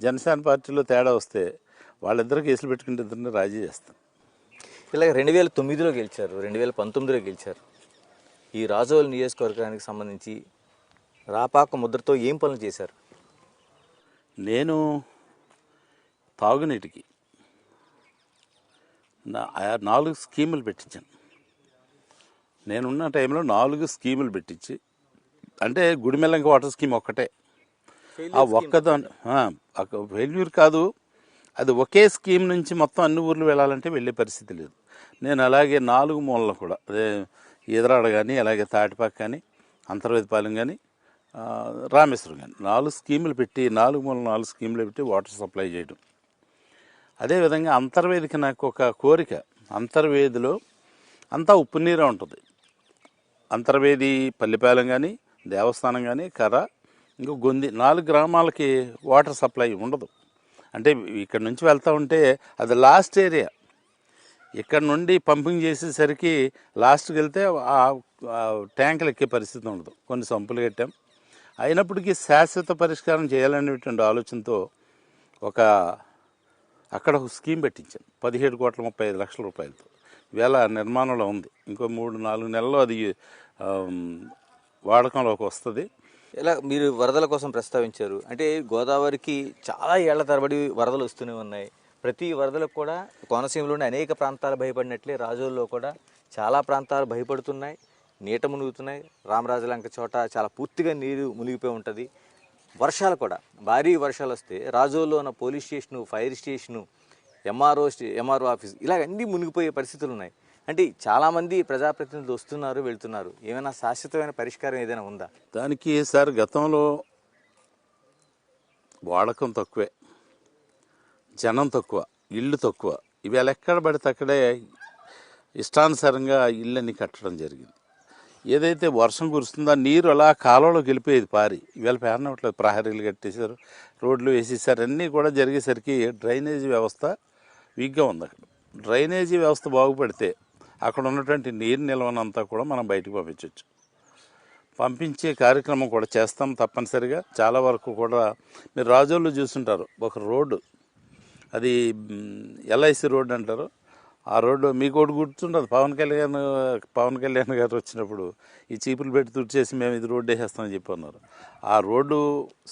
జనసేన పార్టీలో తేడా వస్తే వాళ్ళిద్దరు కేసులు పెట్టుకుంటే ఇద్దరిని రాజీ చేస్తాం. ఇలాగ 2009లో గెలిచారు, 2019లో గెలిచారు. ఈ రాజోలు నియోజకవర్గానికి సంబంధించి రాపాక ముద్రతో ఏం పనులు చేశారు? నేను తాగునీటికి 4 స్కీములు పెట్టించాను. నేనున్న టైంలో 4 స్కీములు పెట్టించి, అంటే గుడిమెల్లంకి వాటర్ స్కీమ్ ఒక్కటే, ఆ ఒక్కదాని ఫెయిల్యూర్ కాదు, అది ఒకే స్కీమ్ నుంచి మొత్తం అన్ని ఊర్లు వెళ్ళాలంటే వెళ్ళే పరిస్థితి లేదు. నేను అలాగే 4 మూలలు కూడా, అదే ఈదరాడ కానీ, అలాగే తాటిపాక కానీ, అంతర్వేదిపాలెం కానీ, రామేశ్వరం కానీ 4 స్కీములు పెట్టి 4 మూలలు 4 స్కీములు పెట్టి వాటర్ సప్లై చేయడం. అదేవిధంగా అంతర్వేదికి నాకు ఒక కోరిక, అంతర్వేదిలో అంతా ఉప్పు నీరే ఉంటుంది. అంతర్వేది పల్లిపాలెం కానీ, దేవస్థానం కానీ, కర్ర, ఇంకో గొంది 4 గ్రామాలకి వాటర్ సప్లై ఉండదు. అంటే ఇక్కడ నుంచి వెళ్తూ ఉంటే అది లాస్ట్ ఏరియా, ఇక్కడ నుండి పంపింగ్ చేసేసరికి లాస్ట్కి వెళ్తే ఆ ట్యాంకులు ఎక్కే పరిస్థితి ఉండదు. కొన్ని సంపులు కట్టాం. అయినప్పటికీ శాశ్వత పరిష్కారం చేయాలనేటువంటి ఆలోచనతో అక్కడ ఒక స్కీమ్ పెట్టించాను 17,35,00,000 రూపాయలతో. ఇవాళ నిర్మాణంలో ఉంది. ఇంకో 3-4 నెలల్లో అది వాడకంలోకి వస్తుంది. ఇలా మీరు వరదల కోసం ప్రస్తావించారు. అంటే గోదావరికి చాలా ఏళ్ల తరబడి వరదలు వస్తూనే ఉన్నాయి. ప్రతి వరదలకు కూడా కోనసీమలోని అనేక ప్రాంతాలు భయపడినట్లే రాజోల్లో కూడా చాలా ప్రాంతాలు భయపడుతున్నాయి, నీట మునుగుతున్నాయి. రామరాజలంక చోట చాలా పూర్తిగా నీరు మునిగిపోయి ఉంటుంది. వర్షాలు కూడా భారీ వర్షాలు వస్తే రాజోల్లో ఉన్న police station, fire station, MRO office ఇలాగ అన్నీ మునిగిపోయే పరిస్థితులు ఉన్నాయి. అంటే చాలామంది ప్రజాప్రతినిధులు వస్తున్నారు, వెళ్తున్నారు. ఏమైనా శాశ్వతమైన పరిష్కారం ఏదైనా ఉందా? దానికి సార్ గతంలో వాడకం తక్కువే, జనం తక్కువ, ఇళ్ళు తక్కువ. ఇవాళ ఎక్కడ పడితే అక్కడే ఇష్టానుసారంగా ఇళ్ళని కట్టడం జరిగింది. ఏదైతే వర్షం కురుస్తుందో నీరు అలా కాలంలోకి వెళ్ళిపోయేది పారి. ఇవాళ పేరనట్లేదు. ప్రహరీలు కట్టేశారు, రోడ్లు వేసేసారు. అన్నీ కూడా జరిగేసరికి డ్రైనేజీ వ్యవస్థ వీక్గా ఉంది. అక్కడ డ్రైనేజీ వ్యవస్థ బాగుపడితే అక్కడ ఉన్నటువంటి నీరు నిల్వనంతా కూడా మనం బయటకు పంపించవచ్చు. పంపించే కార్యక్రమం కూడా చేస్తాం తప్పనిసరిగా. చాలా వరకు కూడా మీరు రాజోళ్ళు చూస్తుంటారు, ఒక రోడ్డు, అది ఎల్ఐసి రోడ్డు అంటారు. ఆ రోడ్డు మీకు ఒకటి గుర్తుంటుంది, పవన్ కళ్యాణ్ గారు వచ్చినప్పుడు ఈ చీపులు పెట్టి తుడిచేసి మేము ఇది రోడ్డు వేసేస్తామని చెప్పి అన్నారు. ఆ రోడ్డు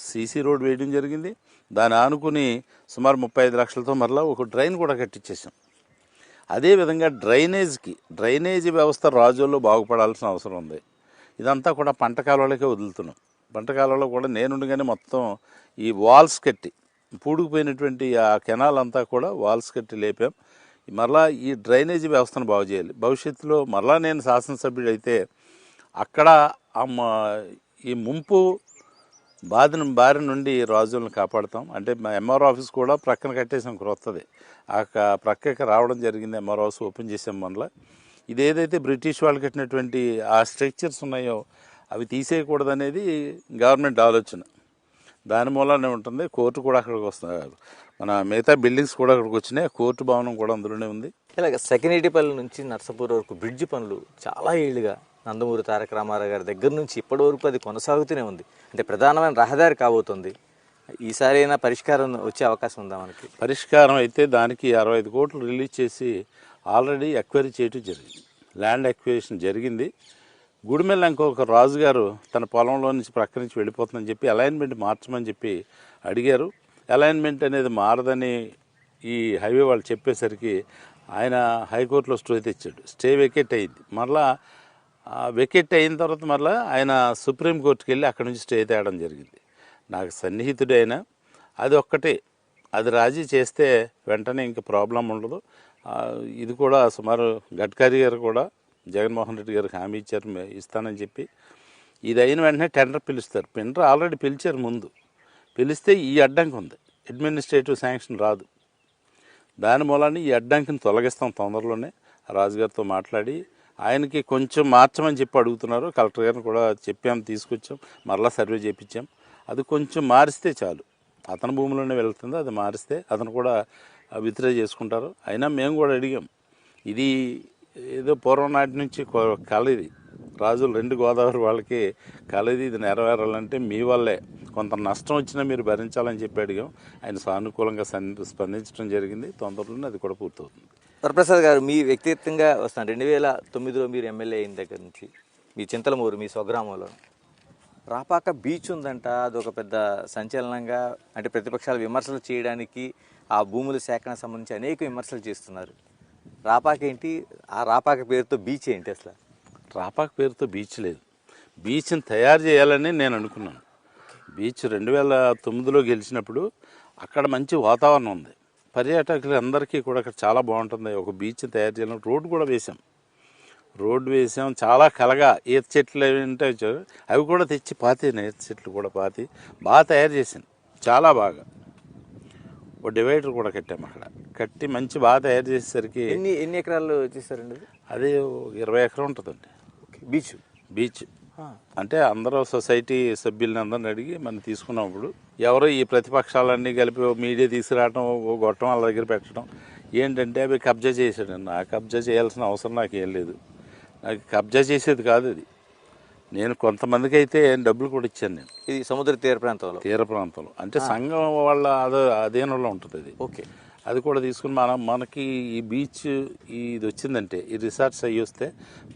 సీసీ రోడ్డు వేయడం జరిగింది. దాన్ని ఆనుకుని సుమారు 35 లక్షలతో మరలా ఒక డ్రైన్ కూడా కట్టించేసాం. అదేవిధంగా డ్రైనేజీ వ్యవస్థ రాజోల్లో బాగుపడాల్సిన అవసరం ఉంది. ఇదంతా కూడా పంట కాలువలకే వదులుతున్నాం. పంట కాలువలో కూడా నేనుండగానే మొత్తం ఈ వాల్స్ కట్టి పూడుకుపోయినటువంటి ఆ కెనాల్ అంతా కూడా వాల్స్ కట్టి లేపాం. మరలా ఈ డ్రైనేజీ వ్యవస్థను బాగు చేయాలి. భవిష్యత్తులో మరలా నేను శాసనసభ్యుడు అయితే అక్కడ ఈ ముంపు బారి నుండి రాజులను కాపాడుతాం. అంటే మా ఎంఆర్ఓ ఆఫీస్ కూడా ప్రక్కన కట్టేసాం, క్రొత్తది. ఆ ప్రక్కకి రావడం జరిగింది. ఎంఆర్ఓ ఆఫీస్ ఓపెన్ చేసాం. మనలో ఇదేదైతే బ్రిటిష్ వాళ్ళు కట్టినటువంటి ఆ స్ట్రక్చర్స్ ఉన్నాయో అవి తీసేయకూడదు అనేది గవర్నమెంట్ ఆలోచన. దాని మూలనే ఉంటుంది. కోర్టు కూడా అక్కడికి వస్తుంది, మన మిగతా బిల్డింగ్స్ కూడా అక్కడికి వచ్చినాయి. కోర్టు భవనం కూడా అందులోనే ఉంది. ఇలాగ సెకండరీపల్లి నుంచి నర్సాపూర్ వరకు బ్రిడ్జి పనులు చాలా ఏళ్ళుగా నందమూరి తారక రామారావు గారి దగ్గర నుంచి ఇప్పటి వరకు అది కొనసాగుతూనే ఉంది. అంటే ప్రధానమైన రహదారి కాబోతుంది. ఈసారి అయినా పరిష్కారం వచ్చే అవకాశం ఉందా మనకి? పరిష్కారం అయితే దానికి 65 కోట్లు రిలీజ్ చేసి ఆల్రెడీ ఎక్వైరీ చేయటం జరిగింది. ల్యాండ్ ఎక్విజిషన్ జరిగింది. గుడిమెల్ల ఇంకొక రాజుగారు తన పొలంలో నుంచి ప్రక్క నుంచి వెళ్ళిపోతుందని చెప్పి అలైన్మెంట్ మార్చమని చెప్పి అడిగారు. అలైన్మెంట్ అనేది మారదని ఈ హైవే వాళ్ళు చెప్పేసరికి ఆయన హైకోర్టులో స్టే తెచ్చాడు. స్టే వెకేట్ అయింది. మరలా వెకేట్ అయిన తర్వాత మరలా ఆయన సుప్రీంకోర్టుకి వెళ్ళి అక్కడి నుంచి స్టే తేయడం జరిగింది. నాకు సన్నిహితుడైన అది ఒక్కటే, అది రాజీ చేస్తే వెంటనే ఇంక ప్రాబ్లం ఉండదు. ఇది కూడా సుమారు గడ్కరీ గారు కూడా జగన్మోహన్ రెడ్డి గారికి హామీ ఇచ్చారు, ఇస్తానని చెప్పి. ఇది అయిన వెంటనే టెండర్ పిలుస్తారు. టెండర్ ఆల్రెడీ పిలిచారు. ముందు పిలిస్తే ఈ అడ్డంకి ఉంది, అడ్మినిస్ట్రేటివ్ శాంక్షన్ రాదు. దాని మూలాన్ని ఈ అడ్డంకిని తొలగిస్తాం తొందరలోనే. రాజుగారితో మాట్లాడి ఆయనకి కొంచెం మార్చమని చెప్పి అడుగుతున్నారు. కలెక్టర్ గారిని కూడా చెప్పాం, తీసుకొచ్చాం, మరలా సర్వే చేయించాం. అది కొంచెం మారిస్తే చాలు. అతని భూమిలోనే వెళ్తుంది, అది మారిస్తే అతను కూడా విత్డ్రా చేసుకుంటారు. అయినా మేము కూడా అడిగాం, ఇది ఏదో పూర్వం నాటి నుంచి కళ, ఇది రాజులు 2 గోదావరి వాళ్ళకి కలది ఇది నెరవేరాలంటే మీ వల్లే కొంత నష్టం వచ్చినా మీరు భరించాలని చెప్పి అడిగాం. ఆయన సానుకూలంగా స్పందించడం జరిగింది. తొందరలోనే అది కూడా పూర్తవుతుంది. వరప్రసాద్ గారు, మీ వ్యక్తిగతంగా వస్తాను 2009లో మీరు ఎమ్మెల్యే అయిన దగ్గర నుంచి మీ చింతలమూరు మీ స్వగ్రామంలో రాపాక బీచ్ ఉందంట. అదొక పెద్ద సంచలనంగా, అంటే ప్రతిపక్షాలు విమర్శలు చేయడానికి ఆ భూముల సేకరణకు సంబంధించి అనేక విమర్శలు చేస్తున్నారు. రాపాక ఏంటి, ఆ రాపాక పేరుతో బీచ్ ఏంటి అసలు? రాపాక పేరుతో బీచ్ లేదు. బీచ్ని తయారు చేయాలని నేను అనుకున్నాను. బీచ్ 2009లో గెలిచినప్పుడు అక్కడ మంచి వాతావరణం ఉంది. పర్యాటకులు అందరికీ కూడా అక్కడ చాలా బాగుంటుంది. ఒక బీచ్ని తయారు చేయాలని రోడ్డు కూడా వేసాం. చాలా కలగా ఈత చెట్లు ఏంటో అవి కూడా తెచ్చి పాతిని, ఈత చెట్లు కూడా పాతి బాగా తయారు చేసాను. చాలా బాగా ఓ డివైడర్ కూడా కట్టాము. అక్కడ కట్టి మంచి బాగా తయారు చేసేసరికి ఎన్ని ఎకరాలు చేస్తారండి? అది 20 ఎకరం ఉంటుందండి బీచ్. అంటే అందరూ సొసైటీ సభ్యులని అందరిని అడిగి మనం తీసుకున్నప్పుడు ఎవరో ఈ ప్రతిపక్షాలన్నీ కలిపి మీడియా తీసుకురావడం, ఓ గొట్టం వాళ్ళ దగ్గర పెట్టడం ఏంటంటే అవి కబ్జా చేశాడండి. ఆ కబ్జా చేయాల్సిన అవసరం నాకేం లేదు. నాకు కబ్జా చేసేది కాదు అది. నేను కొంతమందికి అయితే డబ్బులు కూడా ఇచ్చాను. నేను ఇది సముద్ర తీర ప్రాంతంలో అంటే సంఘం వాళ్ళ అధీనంలో ఉంటుంది అది. ఓకే, అది కూడా తీసుకుని మనకి ఈ బీచ్ ఇది వచ్చిందంటే, ఈ రిసార్ట్స్ అయ్యి వస్తే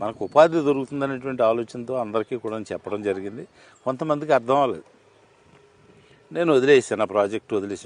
మనకు ఉపాధి దొరుకుతుందనేటువంటి ఆలోచనతో అందరికీ కూడా చెప్పడం జరిగింది. కొంతమందికి అర్థం అవ్వలేదు. నేను వదిలేసాను, ఆ ప్రాజెక్ట్ వదిలేసాను.